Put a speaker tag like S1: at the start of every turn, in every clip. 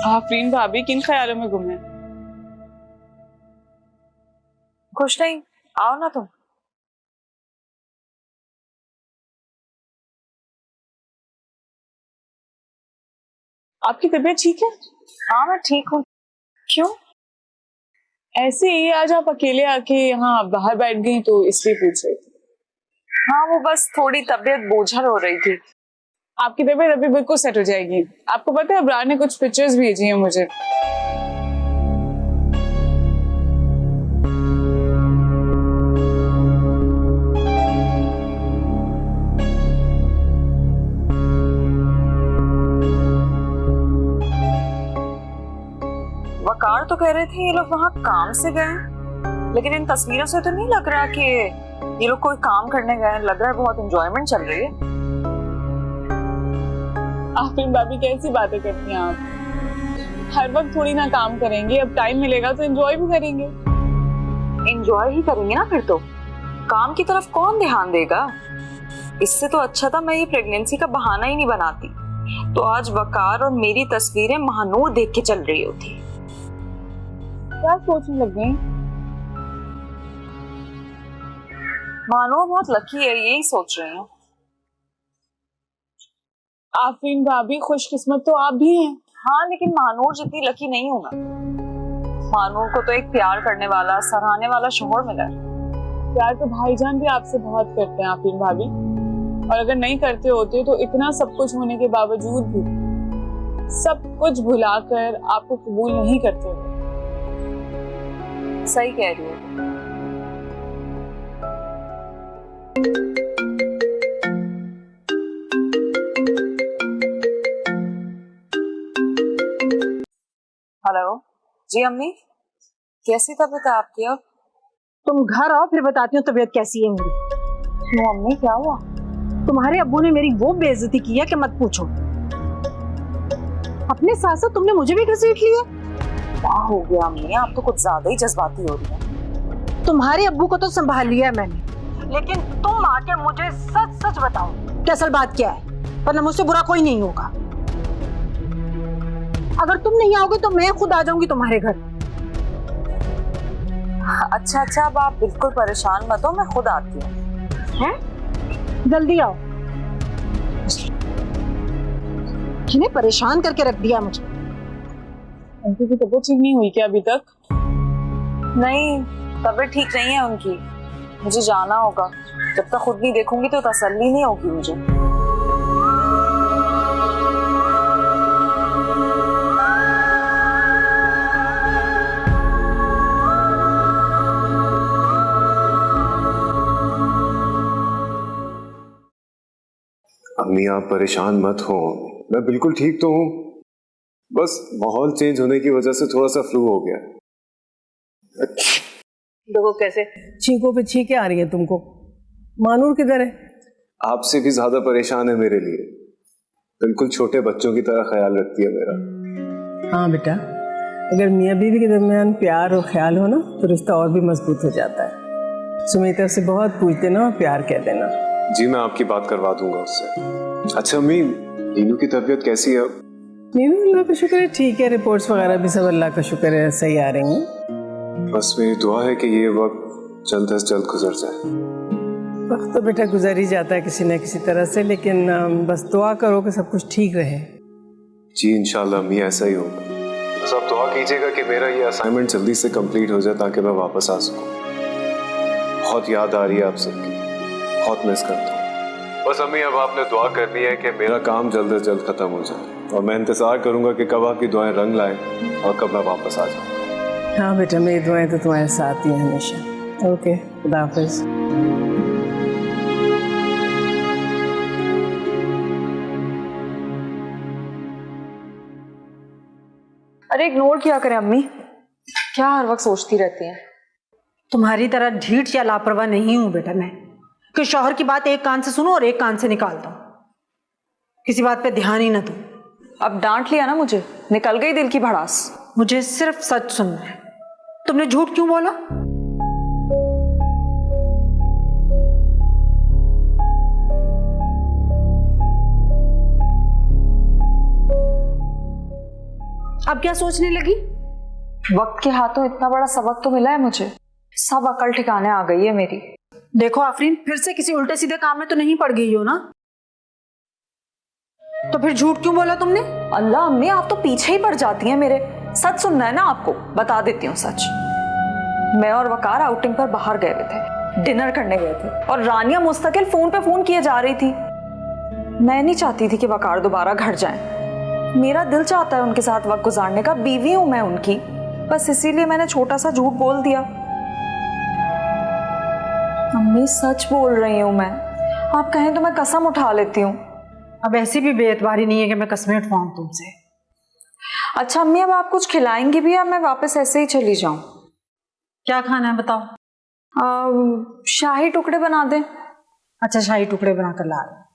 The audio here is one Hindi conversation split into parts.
S1: आफरीन भाभी किन ख्यालों में गुम है?
S2: कुछ नहीं, आओ ना तुम।
S1: आपकी तबीयत ठीक है?
S2: हाँ मैं ठीक हूँ। क्यों?
S1: ऐसे ही आज आप अकेले आके यहाँ बाहर बैठ गई तो इसलिए पूछ रही थी।
S2: हाँ वो बस थोड़ी तबीयत बोझल हो रही थी।
S1: आपकी तबीयत अभी बिल्कुल सेट हो जाएगी। आपको पता है अब्रार ने कुछ पिक्चर्स भेजी हैं मुझे।
S2: वकार तो कह रहे थे ये लोग वहाँ काम से गए, लेकिन इन तस्वीरों से तो नहीं लग रहा कि ये लोग कोई काम करने गए। लग रहा है बहुत एंजॉयमेंट चल रही है।
S1: आफरीन भाभी कैसी बातें करती हैं आप? हर वक्त थोड़ी ना काम करेंगे, अब टाइम मिलेगा तो एंजॉय भी करेंगे।
S2: एंजॉय ही करेंगे ना फिर तो काम की तरफ कौन ध्यान देगा। इससे तो अच्छा था मैं ये प्रेगनेंसी का बहाना ही नहीं बनाती, तो आज वकार और मेरी तस्वीरें महानूर देख के चल रही होती।
S1: क्या सोचने लग गई?
S2: महानूर बहुत लकी है, यही सोच रही हूँ।
S1: आफरीन भाभी खुशकिस्मत तो आप भी हैं।
S2: हाँ लेकिन महानूर जितनी लकी नहीं हूँ मैं। महानूर को तो एक प्यार करने वाला, सराहने वाला शोहर मिला है।
S1: प्यार तो भाईजान भी आपसे बहुत करते हैं आफरीन भाभी, और अगर नहीं करते होते तो इतना सब कुछ होने के बावजूद भी सब कुछ भुलाकर आपको कबूल नहीं करते होते।
S2: सही कह रही हो। हेलो जी अम्मी, कैसी तबीयत है आपकी? अब
S3: तुम घर आओ फिर बताती हूँ तबीयत कैसी है मेरी।
S2: क्यों अम्मी, क्या हुआ?
S3: तुम्हारे अब्बू ने मेरी वो बेइज्जती की है कि मत पूछो। अपने साथ साथ तुमने मुझे भी घसीट लिया।
S2: क्या हो गया अम्मी, आप तो कुछ ज्यादा ही जज्बाती हो रही हैं।
S3: तुम्हारे अब्बू को तो संभाल लिया है मैंने, लेकिन तुम आके मुझे सच सच बताओ कि असल बात क्या है, वरना मुझसे बुरा कोई नहीं होगा। अगर तुम नहीं आओगे तो मैं खुद आ जाऊंगी तुम्हारे घर।
S2: अच्छा अच्छा, अब आप बिल्कुल परेशान मत हो, मैं खुद आती हूँ।
S3: हैं? जल्दी आओ। इन्हें परेशान करके रख दिया मुझे।
S1: उनकी भी तबीयत ठीक नहीं हुई क्या अभी तक?
S2: नहीं, तबीयत ठीक नहीं है उनकी। मुझे जाना होगा, जब तक खुद नहीं देखूंगी तो तसल्ली नहीं होगी मुझे।
S4: अम्मी आप परेशान मत हो, मैं बिल्कुल ठीक तो हूँ, बस माहौल चेंज होने की वजह से थोड़ा सा फ्लू हो गया।
S5: देखो कैसे छींकों पे छींके आ रही है तुमको। मानूर किधर है?
S4: आपसे भी ज्यादा परेशान है मेरे लिए, बिल्कुल छोटे बच्चों की तरह ख्याल रखती है मेरा।
S5: हाँ बेटा, अगर मियाँ बीवी के दरमियान प्यार और ख्याल हो ना तो रिश्ता और भी मजबूत हो जाता है। सुमिता से बहुत पूछ देना और प्यार कह देना।
S4: जी मैं आपकी बात करवा दूंगा उससे। अच्छा अम्मी, नीनू की तबीयत कैसी है?
S5: नीनू अल्लाह का शुक्र है ठीक है, रिपोर्ट्स वगैरह भी सब अल्लाह का शुक्र है सही आ रही हैं।
S4: बस मेरी दुआ है कि ये वक्त जल्द से जल्द गुजर जाए।
S5: वक्त तो बेटा गुजर ही जाता है किसी न किसी तरह से, लेकिन बस दुआ करो कि सब कुछ ठीक रहे।
S4: जी इंशाल्लाह अम्मी ऐसा ही होगा। बस आप दुआ कीजिएगा कि मेरा ये असाइनमेंट जल्दी से कंप्लीट हो जाए ताकि मैं वापस आ सकूं। बहुत याद आ रही है आप सबकी, बहुत मिस करता हूँ। बस अम्मी अब आपने दुआ करनी है कि मेरा काम जल्द से जल्द खत्म हो जाए, और मैं इंतजार करूंगा कि कब आपकी दुआएं रंग लाएं और कब मैं वापस आ जाऊँ।
S5: हाँ बेटा, मेरी दुआएं तो तुम्हारे साथ ही हैं हमेशा। ओके, खुदा हाफिज।
S2: अरे इग्नोर किया करें अम्मी, क्या हर वक्त सोचती रहती हैं?
S3: तुम्हारी तरह ढीठ या लापरवाह नहीं हूं बेटा मैं, कि शौहर की बात एक कान से सुनो और एक कान से निकाल दो। किसी बात पे ध्यान ही ना दो।
S2: अब डांट लिया ना मुझे, निकल गई दिल की भड़ास।
S3: मुझे सिर्फ सच सुनना है। तुमने झूठ क्यों बोला? अब क्या सोचने लगी?
S2: वक्त के हाथों इतना बड़ा सबक तो मिला है मुझे, सब अकल ठिकाने आ गई है मेरी।
S3: देखो आफरीन, फिर से किसी उल्टे सीधे काम में तो नहीं पड़ गई हो ना? तो फिर झूठ क्यों बोला तुमने?
S2: अल्लाह अम्मी, आप तो पीछे ही पड़ जाती हैं मेरे। सच सुनना है ना आपको? बता देती हूँ सच। मैं और वकार आउटिंग पर बाहर गए हुए थे, डिनर करने गए थे, और रानिया मुस्तकिल फोन पे फोन किए जा रही थी। मैं नहीं चाहती थी कि वकार दोबारा घर जाए। मेरा दिल चाहता है उनके साथ वक्त गुजारने का, बीवी हूं मैं उनकी, बस इसीलिए मैंने छोटा सा झूठ बोल दिया। अम्मी सच बोल रही हूँ मैं, आप कहें तो मैं कसम उठा लेती हूँ।
S3: अब ऐसी भी बेएतबारी नहीं है कि मैं कस्में उठवाऊं तुमसे।
S2: अच्छा अम्मी, अब आप कुछ खिलाएंगी भी या मैं वापस ऐसे ही चली जाऊं?
S3: क्या खाना है बताओ?
S2: शाही टुकड़े बना दें।
S3: अच्छा, शाही टुकड़े बनाकर ला रहे।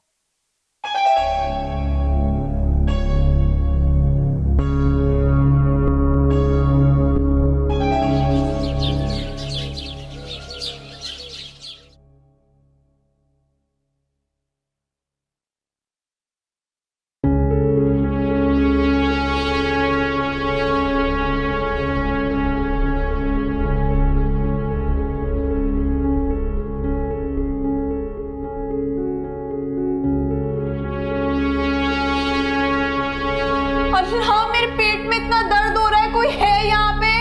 S2: अल्लाह, मेरे पेट में इतना दर्द हो रहा है, कोई है यहाँ पे?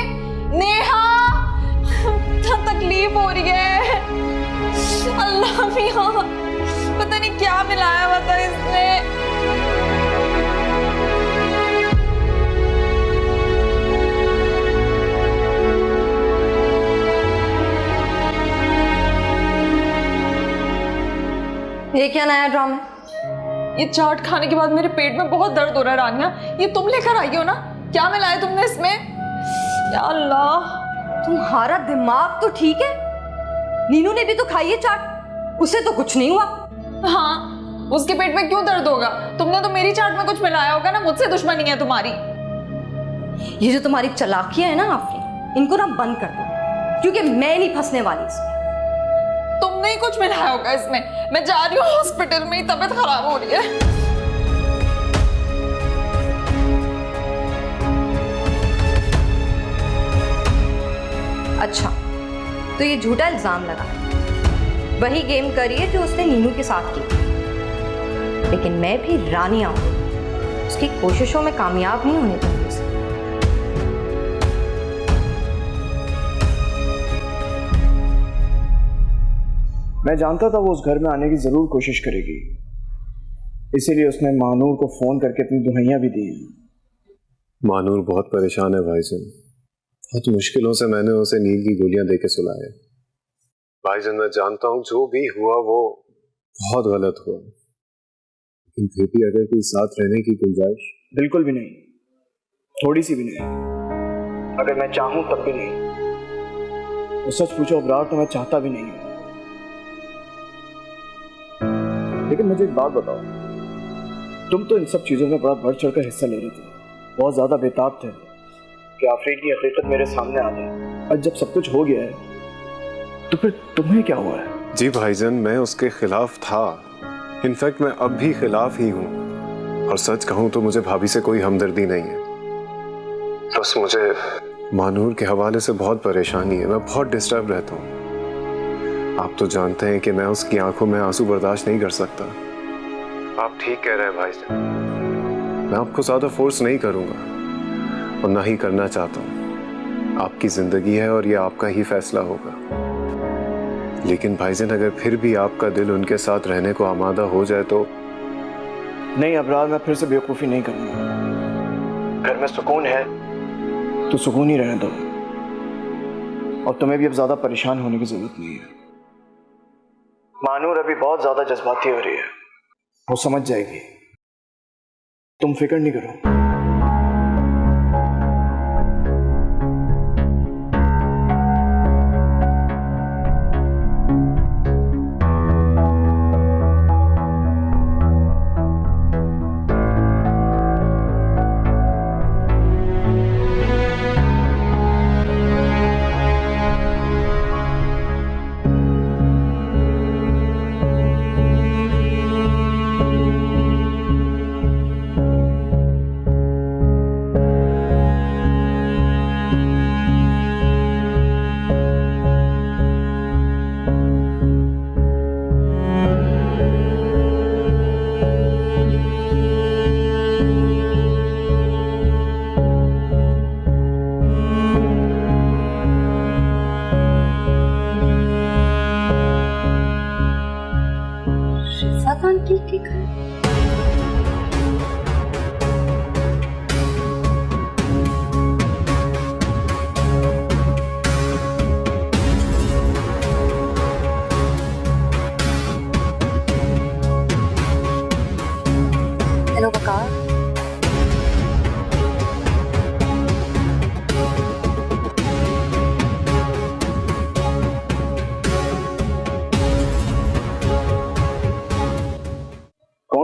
S2: नेहा, तकलीफ हो रही है। अल्लाह मियां, पता नहीं क्या मिलाया हुआ था इसने।
S6: ये क्या नया ड्रामा?
S2: ये चाट खाने के बाद मेरे पेट में बहुत दर्द हो रहा है रानिया, ये तुम लेकर आई हो ना? क्या मिलाया तुमने इसमें? या अल्लाह,
S6: तुम्हारा दिमाग तो ठीक है? नीनू ने भी तो खाई है चाट, उसे तो कुछ नहीं हुआ।
S2: हाँ, उसके पेट में क्यों दर्द होगा? तुमने तो मेरी चाट में कुछ मिलाया होगा ना, मुझसे दुश्मनी है तुम्हारी।
S6: ये जो तुम्हारी चालाकियां है ना आफरीन, इनको ना बंद कर दो, क्योंकि मैं नहीं फंसने वाली इसमें।
S2: तुमने ही कुछ मिलाया होगा इसमें। मैं जा रही हूँ हॉस्पिटल में, तबीयत खराब हो रही है।
S6: अच्छा, तो ये झूठा इल्जाम लगा, वही गेम करिए जो उसने नीनू के साथ की। लेकिन मैं भी रानिया हूं, उसकी कोशिशों में कामयाब नहीं होने दूंगी उसे।
S7: मैं जानता था वो उस घर में आने की जरूर कोशिश करेगी, इसीलिए उसने मानूर को फोन करके अपनी दुहाइयां भी दी हैं।
S4: मानूर बहुत परेशान है भाईजान, बहुत मुश्किलों से मैंने उसे नींद की गोलियां देके सुलाया। भाईजान मैं जानता हूँ जो भी हुआ वो बहुत गलत हुआ, लेकिन फिर भी अगर कोई साथ रहने की गुंजाइश?
S7: बिल्कुल भी नहीं, थोड़ी सी भी नहीं। अगर मैं चाहूं तब भी नहीं। तो सच पूछो अबरार, तो मैं चाहता भी नहीं हूं। लेकिन मुझे एक बात बताओ, तुम तो इन सब चीजों में बड़ा बढ़ चढ़कर हिस्सा ले रहे थे, बहुत ज्यादा बेताब थे कि आफरीन की हकीकत मेरे सामने आ गई। अब जब सब कुछ हो गया है तो फिर तुम्हें क्या हुआ है?
S4: जी भाईजान, मैं उसके खिलाफ था, इनफैक्ट मैं अब भी खिलाफ ही हूँ। और सच कहूँ तो मुझे भाभी से कोई हमदर्दी नहीं है, बस मुझे मानूर के हवाले से बहुत परेशानी है। मैं बहुत डिस्टर्ब रहता हूँ। आप तो जानते हैं कि मैं उसकी आंखों में आंसू बर्दाश्त नहीं कर सकता। आप ठीक कह रहे हैं भाईजान, मैं आपको ज्यादा फोर्स नहीं करूंगा और ना ही करना चाहता हूँ। आपकी जिंदगी है और ये आपका ही फैसला होगा। लेकिन भाईजान अगर फिर भी आपका दिल उनके साथ रहने को आमादा हो जाए तो?
S7: नहीं अबरार, मैं फिर से बेवकूफ़ी नहीं करूंगा। घर में सुकून है तो सुकून ही रहने दो, और तुम्हें भी अब ज्यादा परेशान होने की जरूरत नहीं है। मानूर अभी बहुत ज्यादा जज्बाती हो रही है, वो समझ जाएगी, तुम फिक्र नहीं करो।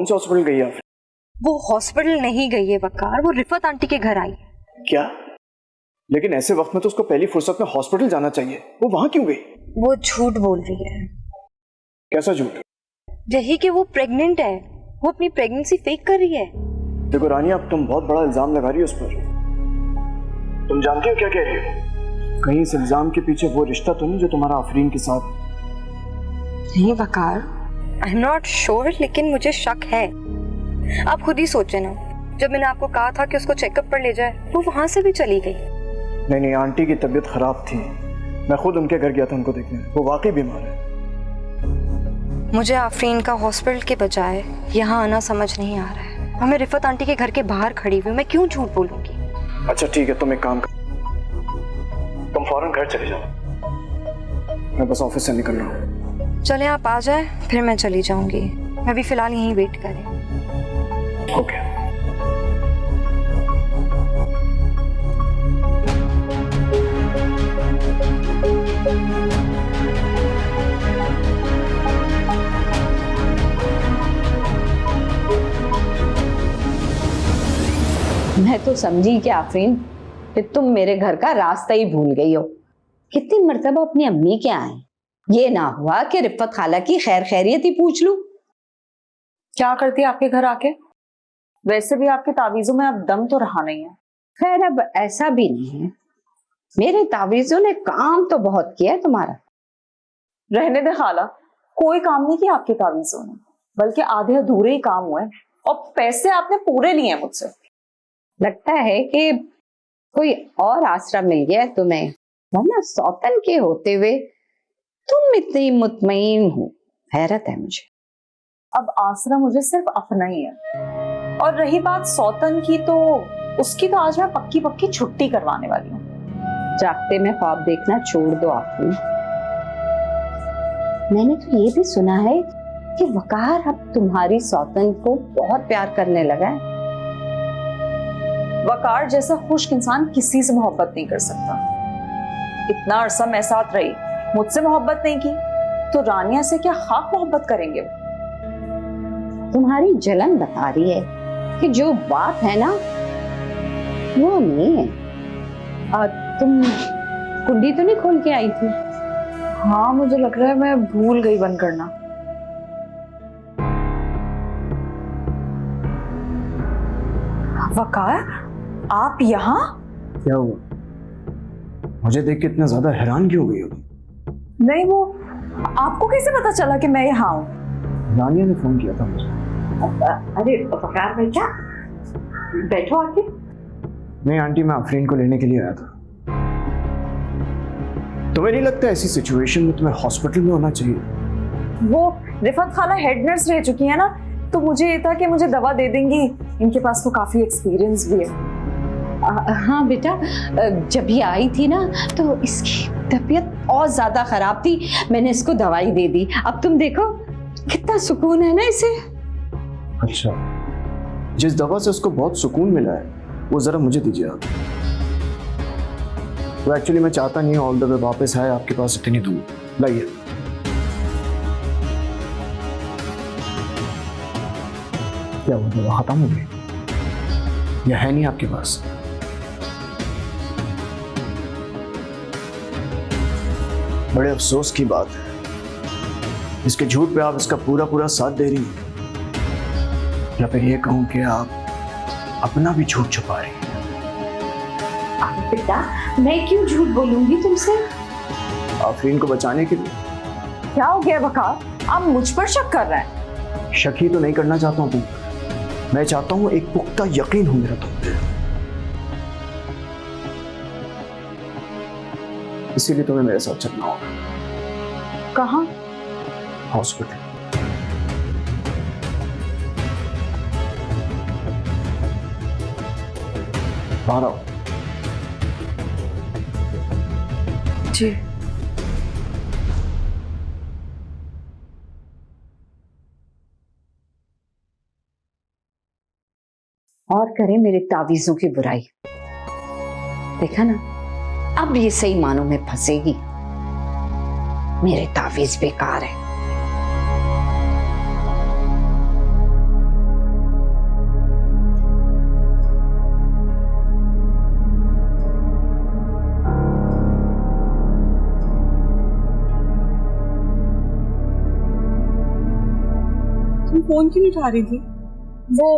S7: से हॉस्पिटल गई है आफरीन?
S6: वो हॉस्पिटल नहीं गई है वकार, वो रिफत आंटी के घर आई है।
S7: क्या? लेकिन ऐसे वक्त में तो उसको पहली फुर्सत में हॉस्पिटल जाना चाहिए, वो वहां क्यों गई?
S6: वो झूठ बोल रही है।
S7: कैसा झूठ?
S6: यही कि वो प्रेग्नेंट है, वो अपनी प्रेगनेंसी फेक कर रही है।
S7: देखो रानी, अब तुम बहुत बड़ा इल्जाम लगा रही हो उस पर। तुम जानती हो क्या कह रही हो? कहीं इस इल्जाम के पीछे वो रिश्ता तो नहीं जो तुम्हारा आफरीन के साथ?
S6: नहीं वकार, आई एम नॉट श्योर, लेकिन मुझे शक है। आप खुद ही सोचे ना, जब मैंने आपको कहा था कि उसको चेकअप पर ले जाए, वो वहां से भी चली गई।
S7: नहीं, आंटी की तबीयत खराब थी, मैं खुद उनके घर गया था उनको देखने, वो वाकई बीमार है।
S6: मुझे आफरीन का हॉस्पिटल के बजाय यहाँ आना समझ नहीं आ रहा है, और मैं रिफत आंटी के घर के बाहर खड़ी हुई, मैं क्यों झूठ बोलूंगी?
S7: अच्छा ठीक है, तुम एक काम कर, तुम फौरन घर चले जाओ, मैं बस ऑफिस से निकल रहा हूँ।
S6: चले आप आ जाए, फिर मैं चली जाऊंगी। मैं भी फिलहाल यहीं वेट करें।
S7: ओके।
S8: मैं तो समझी कि आफरीन कि तुम मेरे घर का रास्ता ही भूल गई हो। कितनी मर्तबा अपनी अम्मी के आए, ये ना हुआ कि रिफत खाला की खैर खैरियत ही पूछ लूं।
S2: क्या करती है आपके घर आके? वैसे भी आपके तावीजों में अब दम तो रहा नहीं है।
S8: खैर अब ऐसा भी नहीं है, मेरे तावीजों ने काम तो बहुत किया है तुम्हारा।
S2: रहने दे खाला, कोई काम नहीं किया आपके तावीजों ने, बल्कि आधे अधूरे ही काम हुए, और पैसे आपने पूरे लिए हैं मुझसे।
S8: लगता है कि कोई और आसरा मिल गया है तुम्हें, वरना सौतन के होते हुए तुम इतनी मुतमईन हो, हैरत है मुझे।
S2: अब आसरा मुझे सिर्फ अपना ही है, और रही बात सौतन की, तो उसकी तो आज मैं पक्की पक्की छुट्टी करवाने वाली हूँ।
S8: जागते में ख्वाब देखना छोड़ दो आफरीन। मैंने तो ये भी सुना है कि वकार अब तुम्हारी सौतन को बहुत प्यार करने लगा है।
S2: वकार जैसा खुश्क इंसान किसी से मोहब्बत नहीं कर सकता। इतना अरसा मैं साथ रही, मुझसे मोहब्बत नहीं की, तो रानिया से क्या खाक मोहब्बत करेंगे?
S8: तुम्हारी जलन बता रही है कि जो बात है ना वो नहीं है। और तुम कुंडी तो नहीं खोल के आई थी?
S2: हाँ, मुझे लग रहा है मैं भूल गई बंद करना। वकार, आप यहाँ?
S7: क्या हुआ? मुझे देख के इतना ज्यादा हैरान क्यों हो गई हो?
S2: नहीं, वो आपको कैसे पता चला कि मैं यहाँ हूँ?
S7: रानिया ने फोन किया था मुझे।
S8: अरे वकार बेटा, बैठो आके।
S7: नहीं आंटी, मैं आफरीन को लेने के लिए आया था। तुम्हें नहीं लगता ऐसी सिचुएशन में तुम्हें हॉस्पिटल में होना चाहिए?
S2: वो रिफत खाला हेड नर्स रह चुकी है ना, तो मुझे ये था कि मुझे दवा दे देंगी, इनके पास तो काफी एक्सपीरियंस भी है।
S8: हाँ बेटा, जब ये आई थी ना तो इसकी तबीयत और ज्यादा खराब थी, मैंने इसको दवाई दे दी। अब तुम देखो कितना सुकून है ना इसे।
S7: अच्छा, जिस दवा से उसको बहुत सुकून मिला है वो जरा मुझे दीजिए आप। तो एक्चुअली मैं चाहता नहीं ऑल द वे वापस आए आपके पास इतनी दूर। लाइए। क्या वो दवा खत्म हो गई या है नहीं आपके पास? बड़े अफसोस की बात है, इसके झूठ पे आप इसका पूरा पूरा साथ दे रही हैं, या फिर ये कहूं कि आप अपना भी झूठ छुपा रही हैं।
S8: बेटा, मैं क्यों झूठ बोलूंगी तुमसे?
S7: आफरीन को बचाने के लिए।
S2: क्या हो गया वकार, आप मुझ पर शक कर रहे हैं?
S7: शक ही तो नहीं करना चाहता हूं, मैं चाहता हूं एक पुख्ता यकीन हो मेरा तुम पे, इसीलिए तुम्हें मेरे साथ चलना होगा।
S2: कहाँ?
S7: हॉस्पिटल। बाहर आओ।
S2: जी।
S8: और करे मेरे तावीजों की बुराई। देखा ना, अब ये सही मानों में फंसेगी। मेरे तावीज बेकार है।
S1: फोन क्यों नहीं उठा रही थी?
S6: वो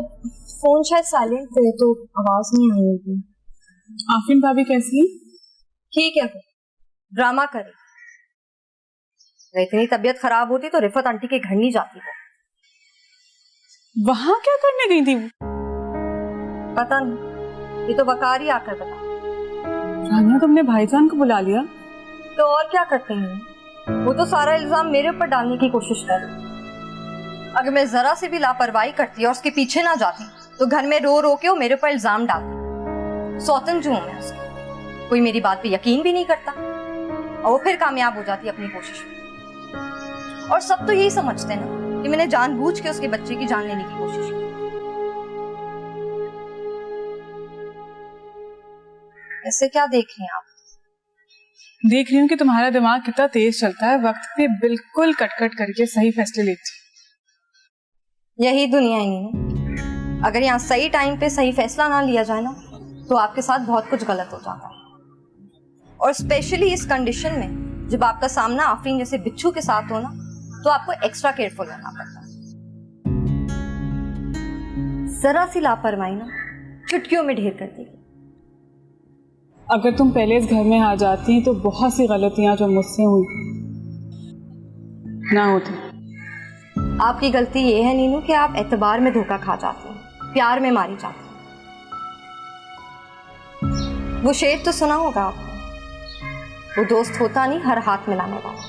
S6: फोन शायद साइलेंट थे तो आवाज नहीं आई होगी।
S1: आफरीन भाभी कैसी है?
S6: ठीक है, ड्रामा करे। इतनी तबीयत खराब होती तो रिफत आंटी के घर नहीं जाती वो।
S1: वहां क्या करने गई थी वो?
S6: पता नहीं, ये तो वकार ही आकर बता।
S1: रानिया, तुमने भाईजान को बुला लिया?
S6: तो और क्या करते हैं, वो तो सारा इल्जाम मेरे ऊपर डालने की कोशिश कर रही। अगर मैं जरा से भी लापरवाही करती और उसके पीछे ना जाती तो घर में रो रो के वो मेरे ऊपर इल्जाम डालती। सौतन जो हूं मैं उसकी, कोई मेरी बात पे यकीन भी नहीं करता और वो फिर कामयाब हो जाती अपनी कोशिश में। और सब तो यही समझते हैं ना कि मैंने जानबूझ के उसके बच्चे की जान लेने की कोशिश की। ऐसे क्या देख रहे हैं आप?
S1: देख रही हूँ कि तुम्हारा दिमाग कितना तेज चलता है, वक्त पे बिल्कुल कट करके सही फैसले लेती।
S6: यही दुनिया ही नहीं, अगर यहाँ सही टाइम पे सही फैसला ना लिया जाए ना तो आपके साथ बहुत कुछ गलत हो जाता है। और स्पेशली इस कंडीशन में जब आपका सामना आफरीन जैसे बिच्छू के साथ हो ना, तो आपको एक्स्ट्रा केयरफुल रहना पड़ता है। जरा सी लापरवाही ना चुटकियों में ढेर कर देगी।
S1: अगर तुम पहले इस घर में आ जाती तो बहुत सी गलतियां जो मुझसे हुई ना होती।
S6: आपकी गलती ये है नीनू कि आप एतबार में धोखा खा जाती हैं, प्यार में मारी जाती हैं। वो शेर तो सुना होगा आपने, वो दोस्त होता नहीं हर हाथ मिलाने वाला।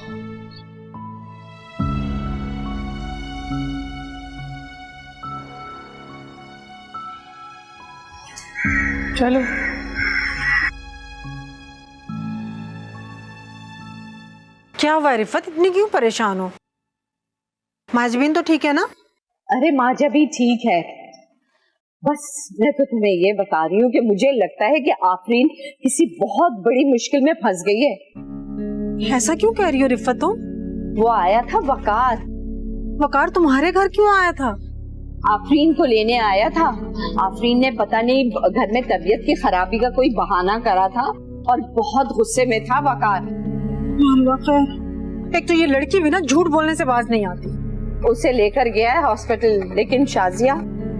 S1: चलो
S3: क्या हुआ रिफत, इतनी क्यों परेशान हो? माजबीन तो ठीक है ना?
S8: अरे माँ जब भी ठीक है, बस मैं तो तुम्हें ये बता रही हूँ कि मुझे लगता है कि आफरीन किसी बहुत बड़ी मुश्किल में फंस गई है।
S3: ऐसा क्यों कह रही हो रिफत तुम?
S8: वो आया था वकार।
S3: वकार तुम्हारे घर क्यों आया था?
S8: आफरीन को लेने आया था। आफरीन ने पता नहीं घर में तबीयत की खराबी का कोई बहाना करा था और बहुत गुस्से में था वकार।
S3: एक तो ये लड़की भी ना झूठ बोलने से बाज नहीं आती।
S8: उसे लेकर गया है हॉस्पिटल, लेकिन शाजिया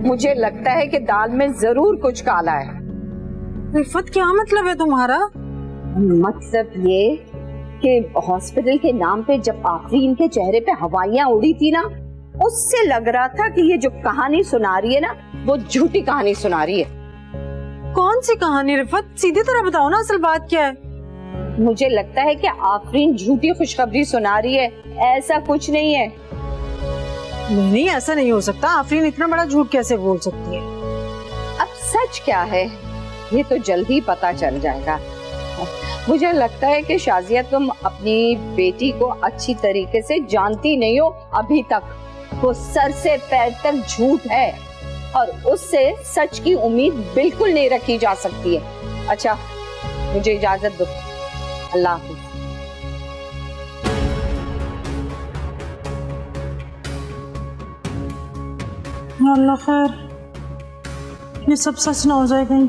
S8: मुझे लगता है कि दाल में जरूर कुछ काला है।
S3: रिफत क्या मतलब है तुम्हारा?
S8: मतलब ये कि हॉस्पिटल के नाम पे जब आफरीन के चेहरे पे हवाइयां उड़ी थी ना, उससे लग रहा था कि ये जो कहानी सुना रही है ना, वो झूठी कहानी सुना रही है।
S3: कौन सी कहानी रिफत, सीधी तरह बताओ ना, असल बात क्या है?
S8: मुझे लगता है कि आफरीन झूठी खुशखबरी सुना रही है, ऐसा कुछ नहीं है।
S3: नहीं, ऐसा नहीं हो सकता। आफरीन इतना बड़ा झूठ कैसे बोल सकती है?
S8: अब सच क्या है ये तो जल्द ही पता चल जाएगा। मुझे लगता है कि शाजिया तुम अपनी बेटी को अच्छी तरीके से जानती नहीं हो अभी तक। वो सर से पैर तक झूठ है और उससे सच की उम्मीद बिल्कुल नहीं रखी जा सकती है। अच्छा, मुझे इजाजत दो। अल्लाह हाफिज।
S3: अल्लाह खैर, ये सब सच ना हो जाए कहीं।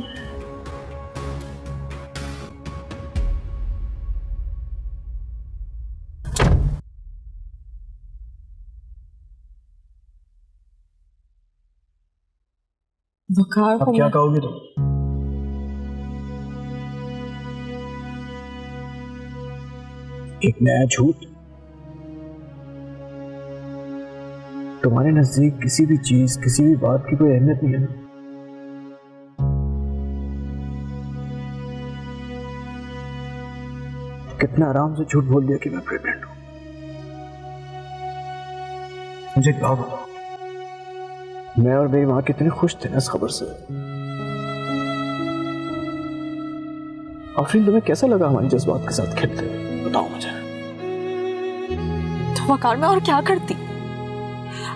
S5: वकार
S7: अब क्या कहोगे तुम? एक नया झूठ? तुम्हारे नजदीक किसी भी चीज, किसी भी बात की कोई अहमियत नहीं है ना? कितना आराम से झूठ बोल दिया कि मैं प्रेग्नेंट हूं। मुझे क्या बताओ, मैं और मेरी माँ कितने खुश थे ना इस खबर से। आफरीन, तुम्हें कैसा लगा हमारी जज्बात के साथ खेलते हुए? बताओ मुझे।
S2: तो वकार में और क्या करती?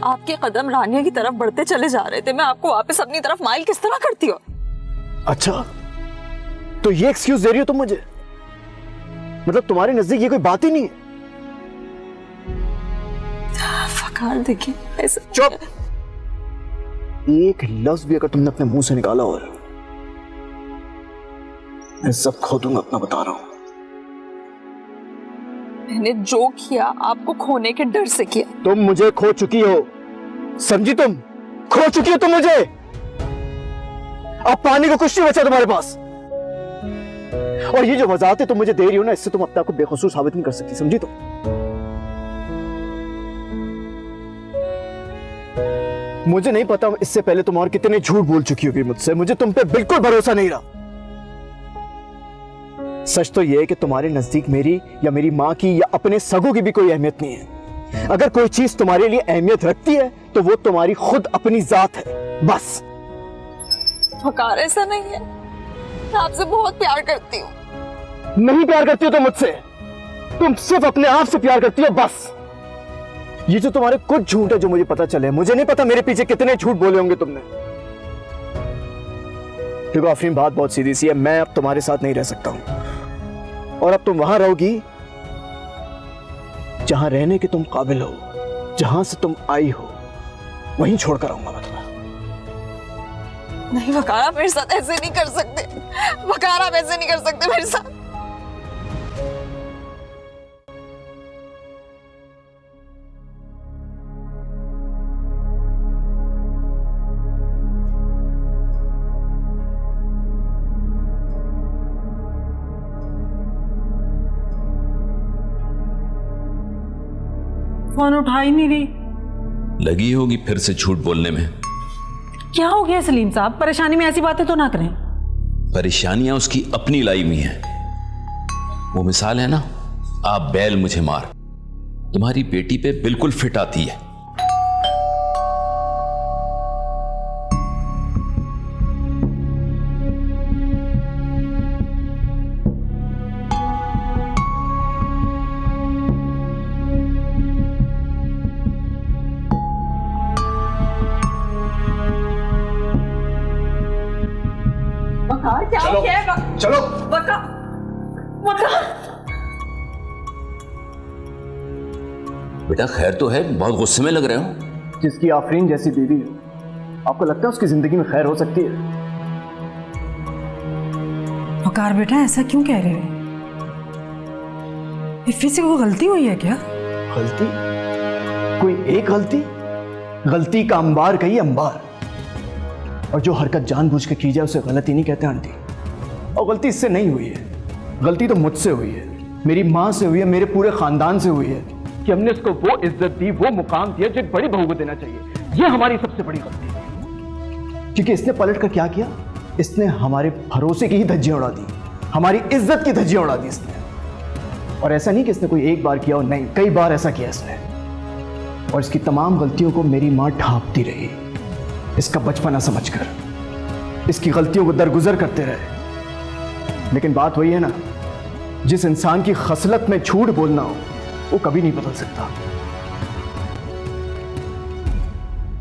S2: आपके कदम रानिया की तरफ बढ़ते चले जा रहे थे, मैं आपको वापस अपनी तरफ माइल किस तरह करती हो?
S7: अच्छा, तो ये एक्सक्यूज दे रही हो तुम मुझे? मतलब तुम्हारे नजदीक ये कोई बात ही नहीं है?
S2: वकार देखिए, ऐसा
S7: चुप! एक लफ्ज भी अगर तुमने अपने मुंह से निकाला और मैं सब खो दूंगा, अपना बता रहा हूं।
S2: मैंने जो किया आपको खोने के डर से किया।
S7: तुम मुझे खो चुकी हो, समझी तुम? खो चुकी हो तुम मुझे। अब पानी को कुछ नहीं बचा तुम्हारे पास। और ये जो वजाहतें तुम मुझे दे रही हो ना, इससे तुम अपने आप को बेकसूर साबित नहीं कर सकती, समझी तुम? मुझे नहीं पता इससे पहले तुम और कितने झूठ बोल चुकी होगी मुझसे। मुझे तुम पे बिल्कुल भरोसा नहीं रहा। सच तो यह है कि तुम्हारे नजदीक मेरी या मेरी मां की या अपने सगों की भी कोई अहमियत नहीं है। अगर कोई चीज तुम्हारे लिए अहमियत रखती है तो वो तुम्हारी खुद अपनी जात है, बस।
S2: वकार, ऐसा नहीं है, मैं आपसे बहुत प्यार करती हूँ।
S7: नहीं प्यार करती हो तुम मुझसे, तुम सिर्फ अपने आप से प्यार करती हो, बस। ये जो तुम्हारे कुछ झूठ है जो मुझे पता चले, मुझे नहीं पता मेरे पीछे कितने झूठ बोले होंगे तुमने। देखो आफरीन, बात बहुत सीधी सी है। मैं अब तुम्हारे साथ नहीं रह सकता हूं, और अब तुम वहां रहोगी जहां रहने के तुम काबिल हो, जहां से तुम आई हो, वहीं छोड़कर आऊंगा मैं तुम्हें।
S2: नहीं वकार, आप मेरे साथ ऐसे नहीं कर सकते। वकार, आप ऐसे नहीं कर सकते मेरे साथ।
S3: फोन उठा ही नहीं रही।
S9: लगी होगी फिर से झूठ बोलने में।
S3: क्या हो गया सलीम साहब? परेशानी में ऐसी बातें तो ना करें।
S9: परेशानियां उसकी अपनी लाई हुई हैं। वो मिसाल है ना, आप बैल मुझे मार, तुम्हारी बेटी पे बिल्कुल फिट आती है।
S2: क्या हो गया है?
S7: चलो।
S9: बेटा खैर तो है, बहुत गुस्से में लग रहे हो।
S7: जिसकी आफरीन जैसी बीवी है, आपको लगता है उसकी जिंदगी में खैर हो सकती है?
S3: वकार बेटा, ऐसा क्यों कह रहे हो? इफ़ी से कोई गलती हुई है क्या?
S7: गलती? कोई एक गलती? गलती का अंबार कही अंबार। और जो हरकत जानबूझ के की जाए उसे गलती नहीं कहते आंटी। और गलती इससे नहीं हुई है, गलती तो मुझसे हुई है, मेरी माँ से हुई है, मेरे पूरे खानदान से हुई है कि हमने उसको वो इज्जत दी, वो मुकाम दिया जो एक बड़ी बहू को देना चाहिए। ये हमारी सबसे बड़ी गलती है। क्योंकि इसने पलट कर क्या किया? इसने हमारे भरोसे की ही धज्जियां उड़ा दी, हमारी इज्जत की धज्जियां उड़ा दी इसने। और ऐसा नहीं कि इसने कोई एक बार किया, और नहीं, कई बार ऐसा किया इसने। और इसकी तमाम गलतियों को मेरी माँ ढांपती रही, इसका बचपना समझकर, इसकी गलतियों को दरगुजर करते रहे। लेकिन बात वही है ना, जिस इंसान की खसलत में झूठ बोलना हो वो कभी नहीं बदल सकता।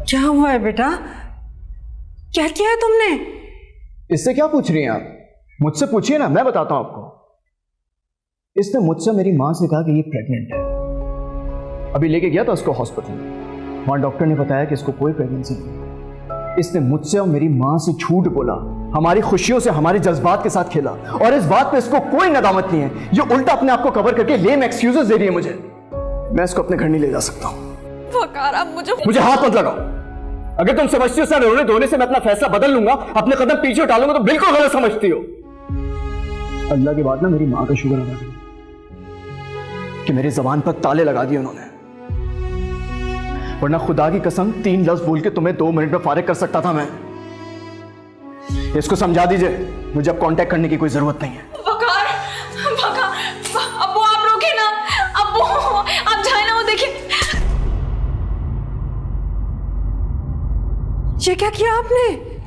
S3: क्या हुआ है बेटा? क्या किया है तुमने?
S7: इससे क्या पूछ रही हैं आप? मुझसे पूछिए ना, मैं बताता हूं आपको। इसने मुझसे मेरी मां से कहा कि ये प्रेग्नेंट है। अभी लेके गया था उसको हॉस्पिटल, वहां डॉक्टर ने बताया कि इसको कोई प्रेगनेंसी नहीं है। इसने मुझसे और मेरी मां से झूठ बोला, हमारी खुशियों से, हमारे जज्बात के साथ खेला, और इस बात पे इसको कोई नदामत नहीं है। ये उल्टा अपने आप को कवर करके लेम एक्सक्यूजेस दे रही है मुझे। मैं इसको अपने घर नहीं ले जा सकता हूं।
S2: वकार, आप मुझे
S7: हाथ मत लगाओ। अगर तुम समझती हो सर रोने धोने से मैं अपना फैसला बदल लूंगा, अपने कदम पीछे उठा लूंगा, तो बिल्कुल गलत समझती हो। अल्लाह की बात ना, मेरी मां का शुक्र अदा करो कि मेरी जबान पर ताले लगा दिए उन्होंने, वरना खुदा की कसम 3 लफ्ज बोल के तुम्हें 2 मिनट में फारिग कर सकता था मैं। इसको समझा दीजिए, मुझे अब कांटेक्ट करने की कोई जरूरत नहीं है।
S2: वकार, अब्बू आप रोके ना, अब्बू आप जाए ना, वो देखिए।
S3: ये क्या किया आपने?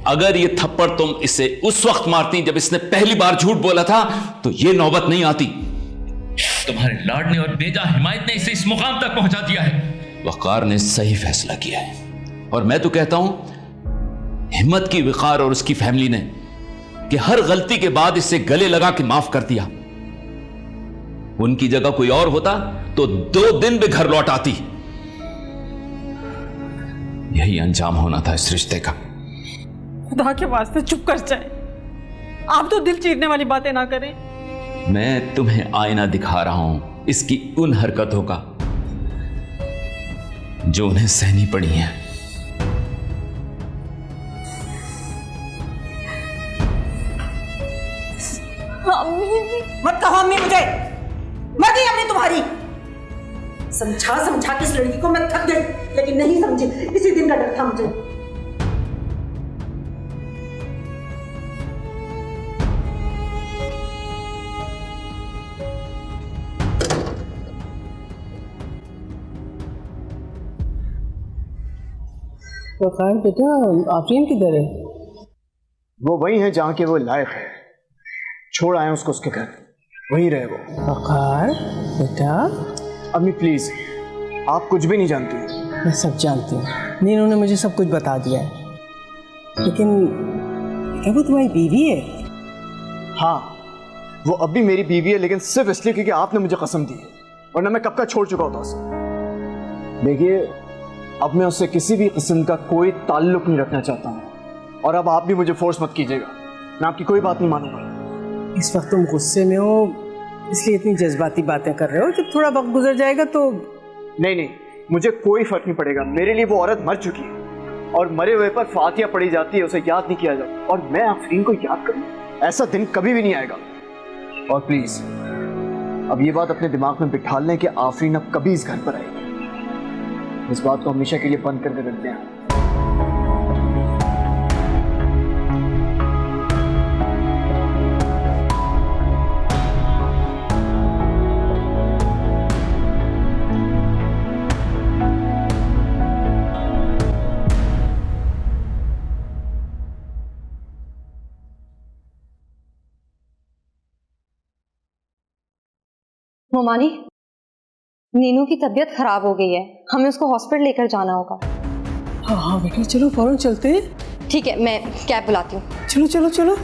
S9: अगर ये थप्पड़ तुम इसे उस वक्त मारती जब इसने पहली बार झूठ बोला था तो ये नौबत नहीं आती। तुम्हारे लाडने और बेजा हिमायत ने इसे इस मुकाम तक पहुंचा दिया है। वकार ने सही फैसला किया है, और मैं तो कहता हूं हिम्मत की वकार और उसकी फैमिली ने कि हर गलती के बाद इसे गले लगा के माफ कर दिया। उनकी जगह कोई और होता तो 2 दिन भी घर लौट आती। यही अंजाम होना था इस रिश्ते का।
S3: खुदा के वास्ते चुप कर जाए, आप तो दिल चीरने वाली बातें ना करें।
S9: मैं तुम्हें आईना दिखा रहा हूं इसकी उन हरकतों का जो उन्हें सहनी पड़ी हैं।
S2: अम्मी
S3: मत कहो अम्मी मुझे, मर गई अम्मी तुम्हारी। समझा समझा के इस लड़की को मैं थक गई, लेकिन नहीं समझी। इसी दिन का डर था मुझे।
S5: वकार बेटा, आफरीन किधर है?
S7: वो वही है जहाँ के वो लायक है। छोड़ आए उसको उसके घर, वहीं रहे वो।
S5: वकार बेटा,
S7: अम्मी प्लीज, आप कुछ भी नहीं जानती।
S5: मैं सब जानती हूँ, नीनू ने मुझे सब कुछ बता दिया है। लेकिन क्या वो तुम्हारी बीवी है?
S7: हाँ, वो अब भी मेरी बीवी है, लेकिन सिर्फ इसलिए क्योंकि आपने मुझे कसम दी है, वरना मैं कब का छोड़ चुका होता उसे। देखिए, अब मैं उससे किसी भी किस्म का कोई ताल्लुक नहीं रखना चाहता हूँ, और अब आप भी मुझे फोर्स मत कीजिएगा, मैं आपकी कोई बात नहीं मानूंगा।
S5: इस वक्त तुम गुस्से में हो, इसलिए इतनी जज्बाती बातें कर रहे हो। जब थोड़ा वक्त गुजर जाएगा तो
S7: नहीं, मुझे कोई फर्क नहीं पड़ेगा। मेरे लिए वो औरत मर चुकी है, और मरे हुए पर फातिया पड़ी जाती है, उसे याद नहीं किया जाता। और मैं आफरीन को याद करूँ, ऐसा दिन कभी भी नहीं आएगा। और प्लीज अब ये बात अपने दिमाग में बिठा लें कि आफरीन अब कभी इस घर पर आएगी। इस बात को हमेशा के लिए बंद करके रखते हैं।
S6: मोमानी, नीनू की तबीयत खराब हो गई है, हमें उसको हॉस्पिटल लेकर जाना होगा।
S5: हाँ बेटा, चलो फौरन चलते हैं।
S6: ठीक है, मैं कैब बुलाती हूँ।
S5: चलो चलो चलो।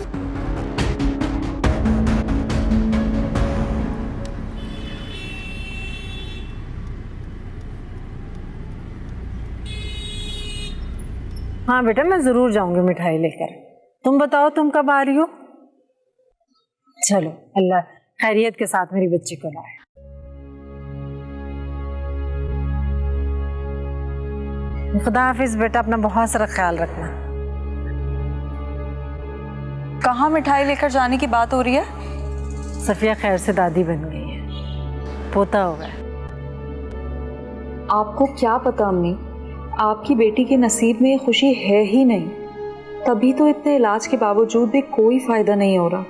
S5: हाँ बेटा, मैं जरूर जाऊंगी मिठाई लेकर। तुम बताओ, तुम कब आ रही हो? चलो, अल्लाह खैरियत के साथ मेरी बच्ची को लाए। खुदा हाफिज बेटा, अपना बहुत सारा ख्याल रखना।
S2: कहाँ मिठाई लेकर जाने की बात हो रही है?
S5: सफिया खैर से दादी बन गई है, पोता हो गया।
S2: आपको क्या पता अम्मी, आपकी बेटी के नसीब में ये खुशी है ही नहीं, तभी तो इतने इलाज के बावजूद भी कोई फायदा नहीं हो रहा।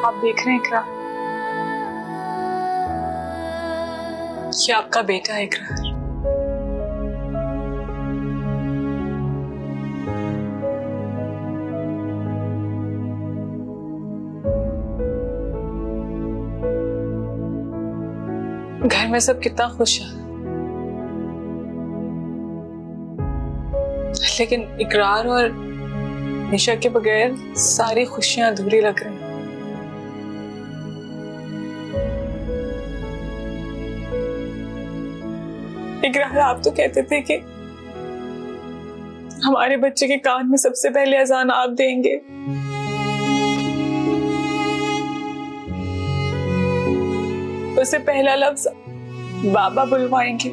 S1: आप देख रहे हैं इकरार, ये आपका बेटा है इकरार। घर में सब कितना खुश है, लेकिन इकरार और निशा के बगैर सारी खुशियां अधूरी लग रही हैं। इकरार, आप तो कहते थे कि हमारे बच्चे के कान में सबसे पहले अजान आप देंगे। उसे पहला लफ्ज बाबा बुलवाएंगे।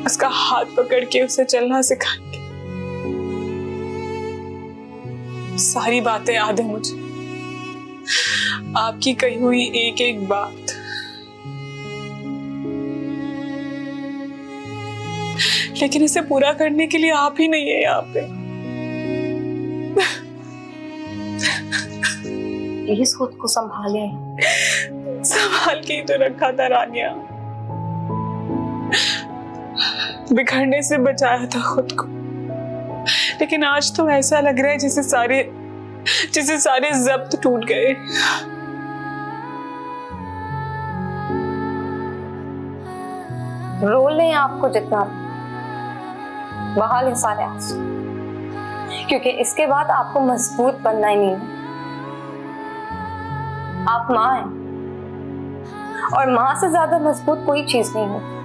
S1: उसका हाथ पकड़ के उसे चलना सिखाएंगे। सारी बातें याद है मुझे, आपकी कही हुई एक एक बात। लेकिन इसे पूरा करने के लिए आप ही नहीं है यहाँ पे।
S6: प्लीज खुद को संभाले।
S1: संभाल के ही तो रखा था रानिया, बिखरने से बचाया था खुद को। लेकिन आज तो ऐसा लग रहा है जैसे सारे जब्त टूट गए।
S6: रोल नहीं आपको जितना बहा ले सारे आंसू, क्योंकि इसके बाद आपको मजबूत बनना ही नहीं है। आप माँ हैं और माँ से ज्यादा मजबूत कोई चीज नहीं है।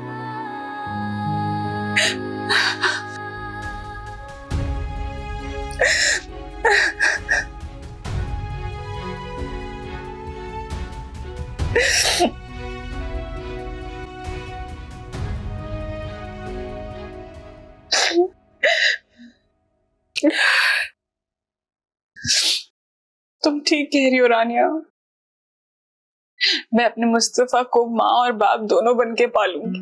S1: तुम ठीक कह रही हो रानिया, मैं अपने मुस्तफा को माँ और बाप दोनों बन के पालूंगी।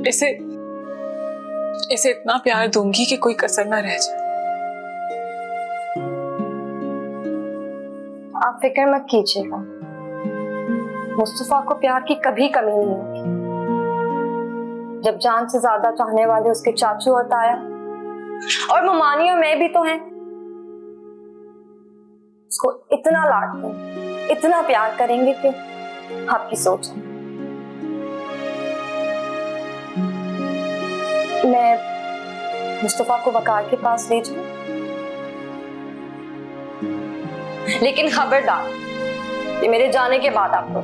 S1: इसे इतना प्यार दूंगी कि कोई कसर ना रह जाए।
S6: आप फिक्र मत कीजिएगा, मुस्तफा को प्यार की कभी कमी नहीं होगी। जब जान से ज्यादा चाहने वाले उसके चाचू और ताया और ममानी और मैं भी तो हैं। उसको इतना लाडते हैं, इतना प्यार करेंगे कि आपकी सोच है। मैं मुस्तफा को वकार के पास ले जाऊं, लेकिन खबरदार ये मेरे जाने के बाद आपको।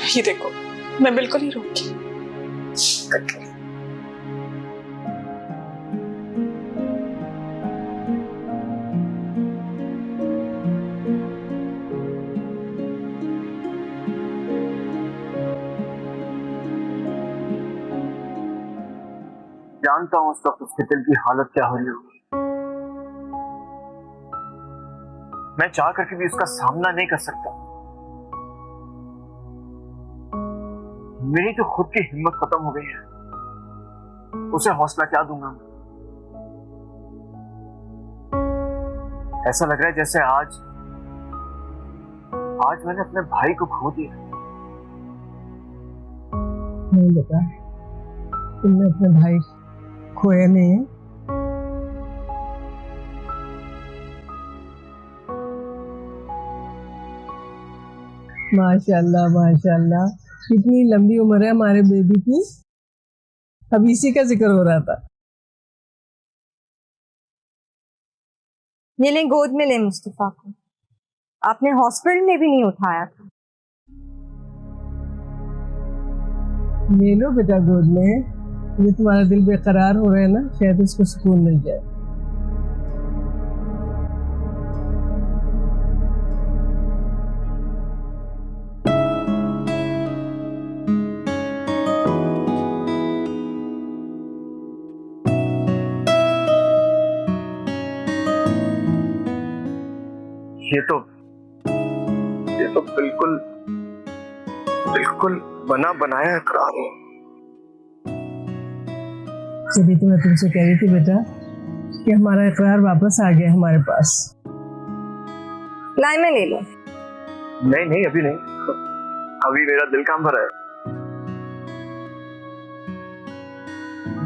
S1: ये देखो, मैं बिल्कुल नहीं रोकी।
S7: जानता हूँ उस वक्त उसके दिल की हालत क्या हो रही होगी। मैं चाह करके भी उसका सामना नहीं कर सकता। मेरी तो खुद की हिम्मत खत्म हो गई है, उसे हौसला क्या दूंगा मैं? ऐसा लग रहा है जैसे आज मैंने अपने भाई को खो दिया।
S10: नहीं बेटा, तुमने अपने भाई खोया नहीं है। माशाल्लाह माशाल्लाह, कितनी लंबी उम्र है हमारे बेबी की। अब इसी का जिक्र हो रहा था।
S6: ये ले गोद में ले मुस्तफा को, आपने हॉस्पिटल में भी नहीं उठाया था।
S10: ले लो बेटा गोद में, ये तुम्हारा दिल बेकरार हो रहा है ना, शायद इसको सुकून मिल जाए।
S7: ये तो बिल्कुल बना बनाया इकरार है।
S10: तभी तो मैं तुमसे कह रही थी बेटा कि हमारा इकरार वापस आ गया हमारे पास।
S6: लाई में ले लो।
S7: नहीं अभी नहीं, अभी मेरा दिल काम भरा है।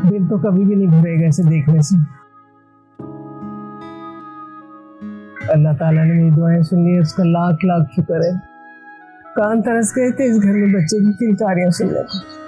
S10: दिल तो कभी भी नहीं भरेगा ऐसे देखने से। अल्लाह ताला ने मेरी दुआएं सुन ली, उसका लाख लाख शुक्र है। कान तरस गए थे इस घर में बच्चे की किलकारियां सुनने को।